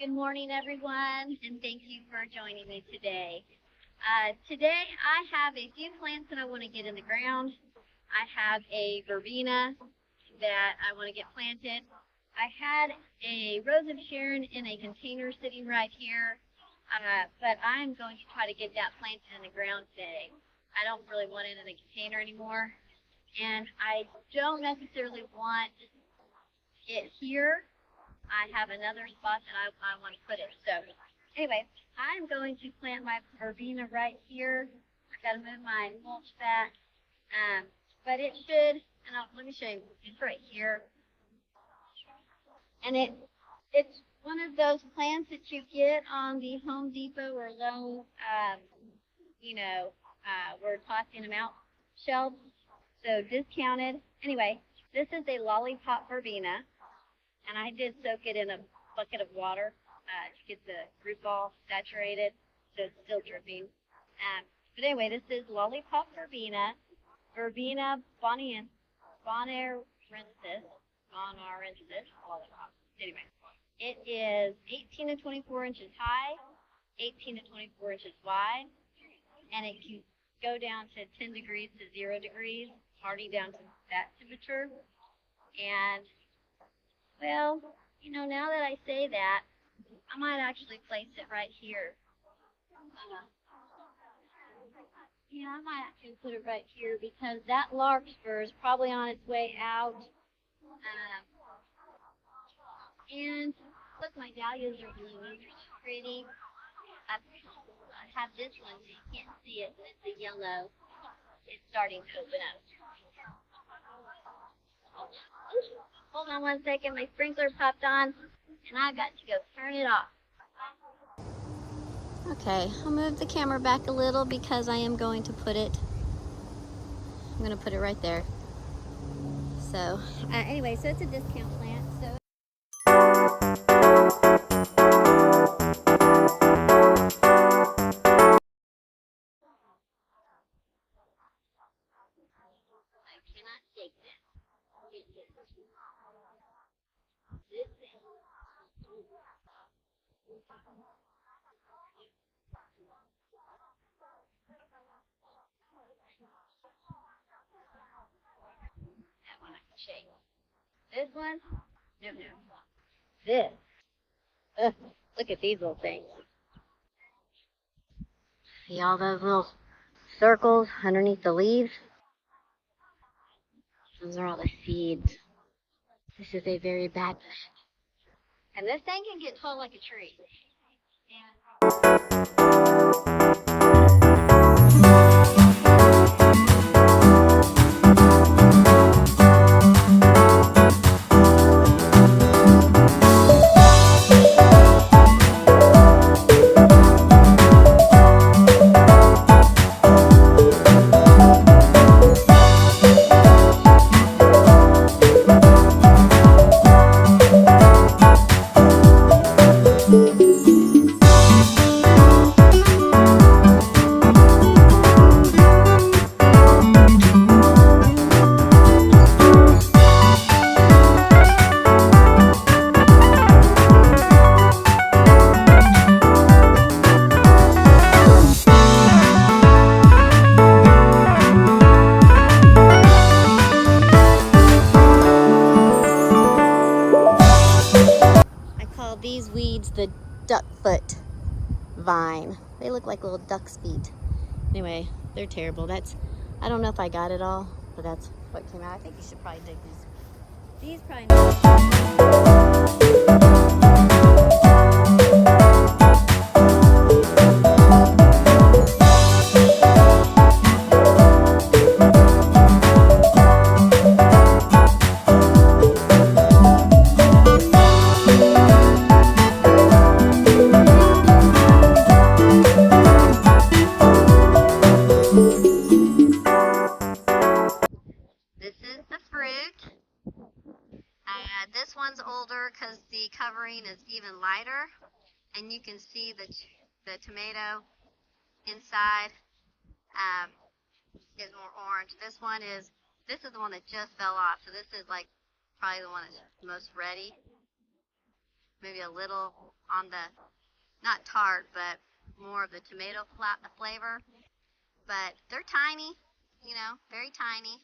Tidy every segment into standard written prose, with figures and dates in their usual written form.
Good morning, everyone, and thank you for joining me today. Today, I have a few plants that I want to get in the ground. I have a verbena that I want to get planted. I had a Rose of Sharon in a container sitting right here, but I'm going to try to get that planted in the ground today. I don't really want it in a container anymore, and I don't necessarily want it here. I have another spot that I want to put it. So anyway, I'm going to plant my verbena right here. I've got to move my mulch back. But it should, and let me show you, it's right here. And it's one of those plants that you get on the Home Depot or Lowe's, we're tossing them out shelves. So discounted. Anyway, this is a lollipop verbena. And I did soak it in a bucket of water to get the root ball saturated, so it's still dripping. But anyway, this is Lollipop Verbena, Verbena bonarensis, lollipop. Anyway, it is 18 to 24 inches high, 18 to 24 inches wide, and it can go down to 10 degrees to 0 degrees, hardy down to that temperature. And well, now that I say that, I might actually place it right here. I might actually put it right here because that larkspur is probably on its way out. And look, my dahlias are blooming. They're so pretty. I have this one, so you can't see it, but it's a yellow. It's starting to open up. Hold on one second, my sprinkler popped on, and I've got to go turn it off. Okay, I'll move the camera back a little because I am going to put it, right there. So, anyway, so it's a discount plant, so. I cannot take this. That one I can shake. This one? No. This. Ugh, look at these little things. See all those little circles underneath the leaves? Those are all the seeds. This is a very bad bush. And this thing can get tall like a tree. These weeds the duckfoot vine. They look like little duck's feet. Anyway, they're terrible. I don't know if I got it all, but that's what came out. I think you should probably dig these. These probably this one's older because the covering is even lighter, and you can see the tomato inside is more orange. This is the one that just fell off, so this is like probably the one that's most ready. Maybe a little on the, not tart, but more of the tomato flavor. But they're tiny, you know, very tiny.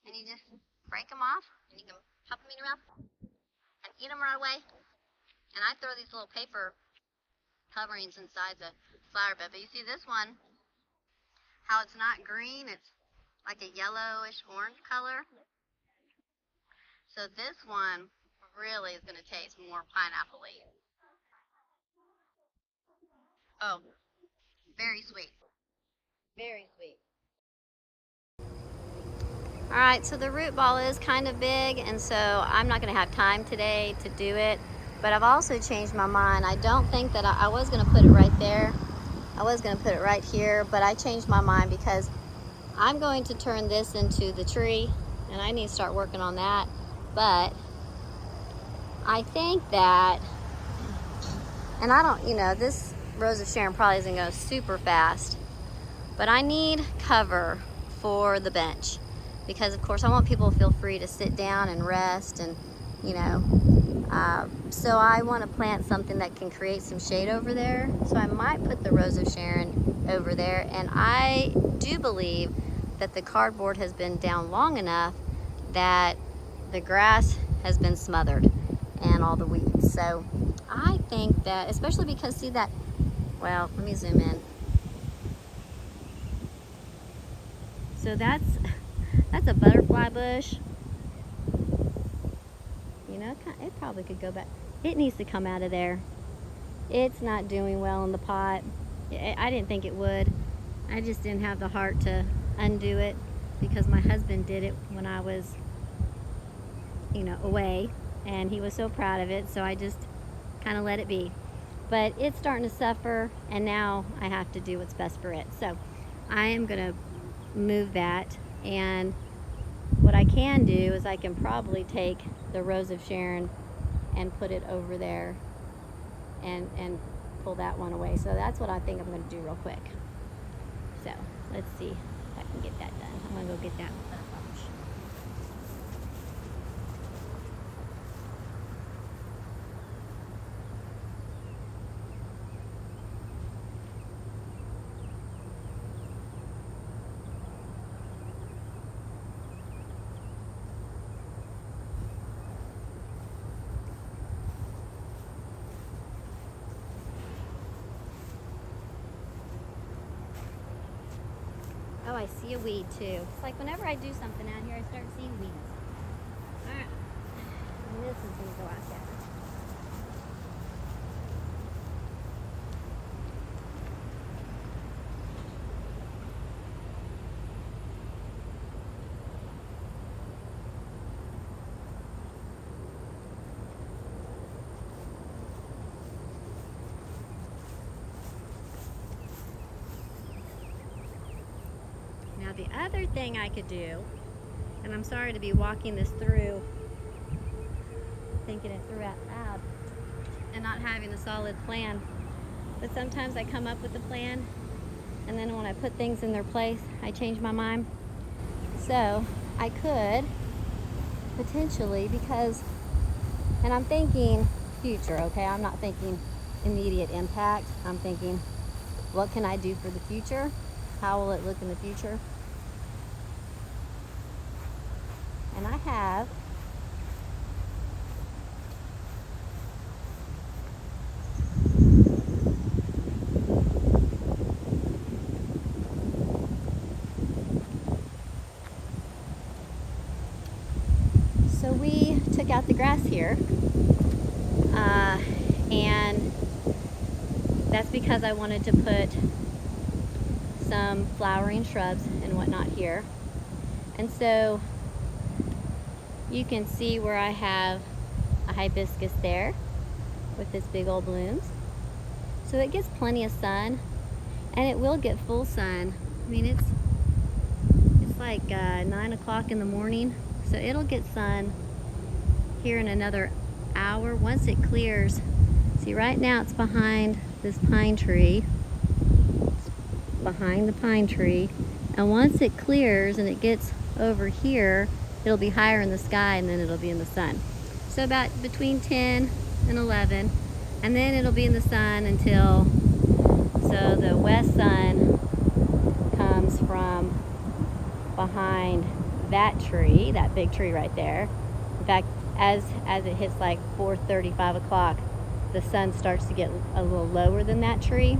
And you just break them off, and you can pop them in your mouth and eat them right away. And I throw these little paper coverings inside the flower bed. But you see this one, how it's not green, it's like a yellowish orange color. So this one really is going to taste more pineapple-y. Oh, very sweet. Very sweet. All right, so the root ball is kind of big, and so I'm not going to have time today to do it. But I've also changed my mind. I don't think that I was going to put it right there. I was going to put it right here, but I changed my mind because I'm going to turn this into the tree, and I need to start working on that. But I think that, and I don't, you know, this Rose of Sharon probably isn't going to go super fast, but I need cover for the bench because, of course, I want people to feel free to sit down and rest and, you know, so I want to plant something that can create some shade over there. So I might put the Rose of Sharon over there, and I do believe that the cardboard has been down long enough that the grass has been smothered and all the weeds. So I think that, especially because, see that, well, let me zoom in. So that's a butterfly bush. You know, it probably could go back. It needs to come out of there. It's not doing well in the pot. I didn't think it would. I just didn't have the heart to undo it because my husband did it when I was, you know, away, and he was so proud of it, so I just kind of let it be. But it's starting to suffer, and now I have to do what's best for it. So I am going to move that, and what I can do is I can probably take the Rose of Sharon and put it over there and pull that one away. So that's what I think I'm going to do real quick. So let's see if I can get that done. I'm going to go get that butterfly bush. Oh, I see a weed too. It's like whenever I do something out here, I start seeing weeds. All right, and this is gonna go out there. Now the other thing I could do, and I'm sorry to be walking this through, thinking it through out loud, and not having a solid plan, but sometimes I come up with a plan, and then when I put things in their place, I change my mind. So I could potentially, because, and I'm thinking future, okay? I'm not thinking immediate impact. I'm thinking, what can I do for the future? How will it look in the future? And I have so we took out the grass here, and that's because I wanted to put some flowering shrubs and whatnot here. And so you can see where I have a hibiscus there with its big old blooms. So it gets plenty of sun, and it will get full sun. I mean, it's like 9 o'clock in the morning, so it'll get sun here in another hour once it clears. See, right now it's behind this pine tree. It's behind the pine tree, and once it clears and it gets over here, it'll be higher in the sky, and then it'll be in the sun. So about between 10 and 11, And then it'll be in the sun until, so the west sun comes from behind that tree, that big tree right there. In fact, as it hits like 4:30, 5 o'clock, the sun starts to get a little lower than that tree,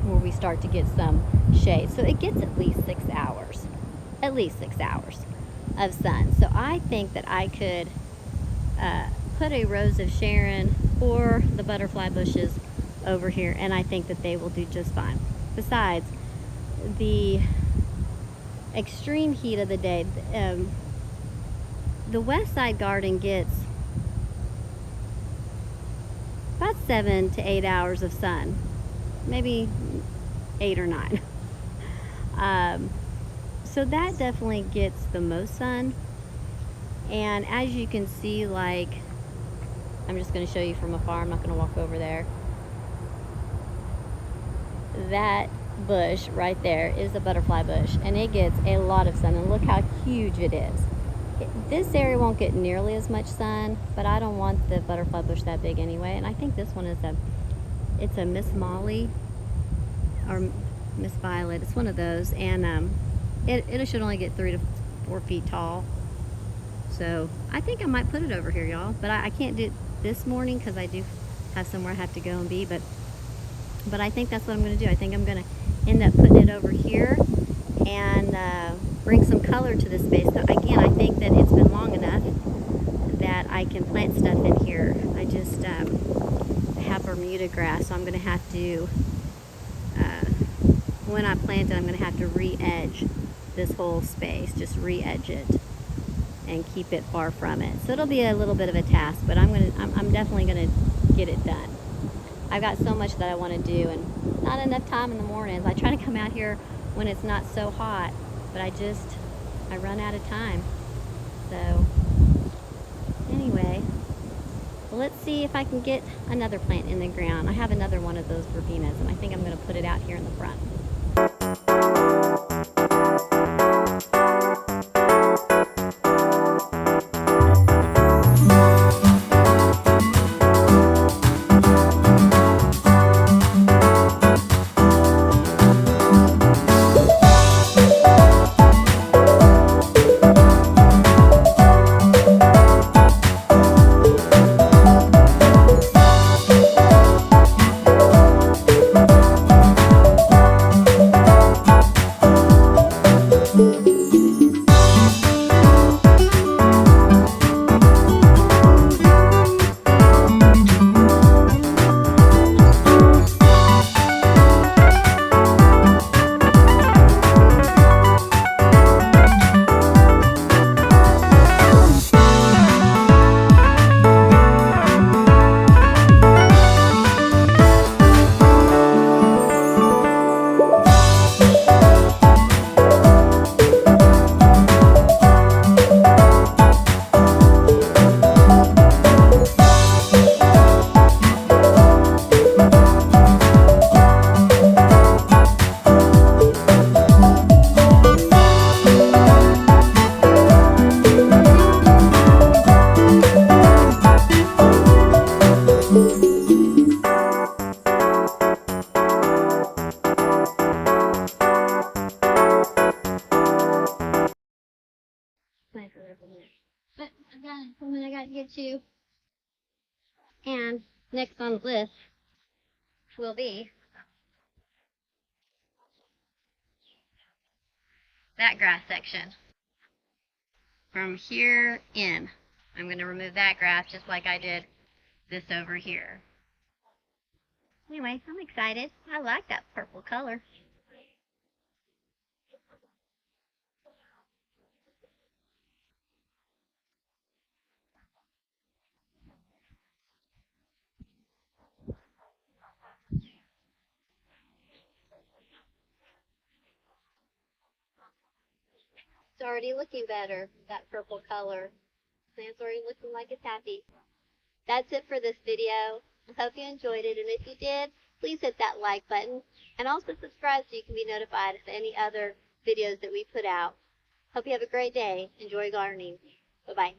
where we start to get some shade. So it gets at least 6 hours, of sun. So I think that I could put a rose of Sharon or the butterfly bushes over here, and I think that they will do just fine. Besides, the extreme heat of the day, the west side garden gets about 7 to 8 hours of sun, maybe 8 or 9. So that definitely gets the most sun. And as you can see, like, I'm just going to show you from afar, I'm not going to walk over there. That bush right there is a butterfly bush, and it gets a lot of sun, and look how huge it is. This area won't get nearly as much sun, but I don't want the butterfly bush that big anyway. And I think this one is it's a Miss Molly or Miss Violet. It's one of those, and it should only get 3 to 4 feet tall. So I think I might put it over here, y'all, but I can't do it this morning because I do have somewhere I have to go and be, but I think that's what I'm going to do. I think I'm going to end up putting it over here and bring some color to this space. So again, I think that it's been long enough that I can plant stuff in here. I just have Bermuda grass, so I'm going to have to, when I plant it, I'm going to have to re-edge this whole space, just re-edge it and keep it far from it. So it'll be a little bit of a task, but I'm definitely going to get it done. I've got so much that I want to do, and not enough time in the mornings. I try to come out here when it's not so hot, but I run out of time. So anyway, well, let's see if I can get another plant in the ground. I have another one of those verbenas, and I think I'm going to put it out here in the front. But I've got something I got to get to. And next on the list will be that grass section. From here in, I'm going to remove that grass just like I did this over here. Anyway, I'm excited. I like that purple color. It's already looking better, that purple color. Plant's already looking like it's happy. That's it for this video. I hope you enjoyed it, and if you did, please hit that like button, and also subscribe so you can be notified of any other videos that we put out. Hope you have a great day. Enjoy gardening. Bye-bye.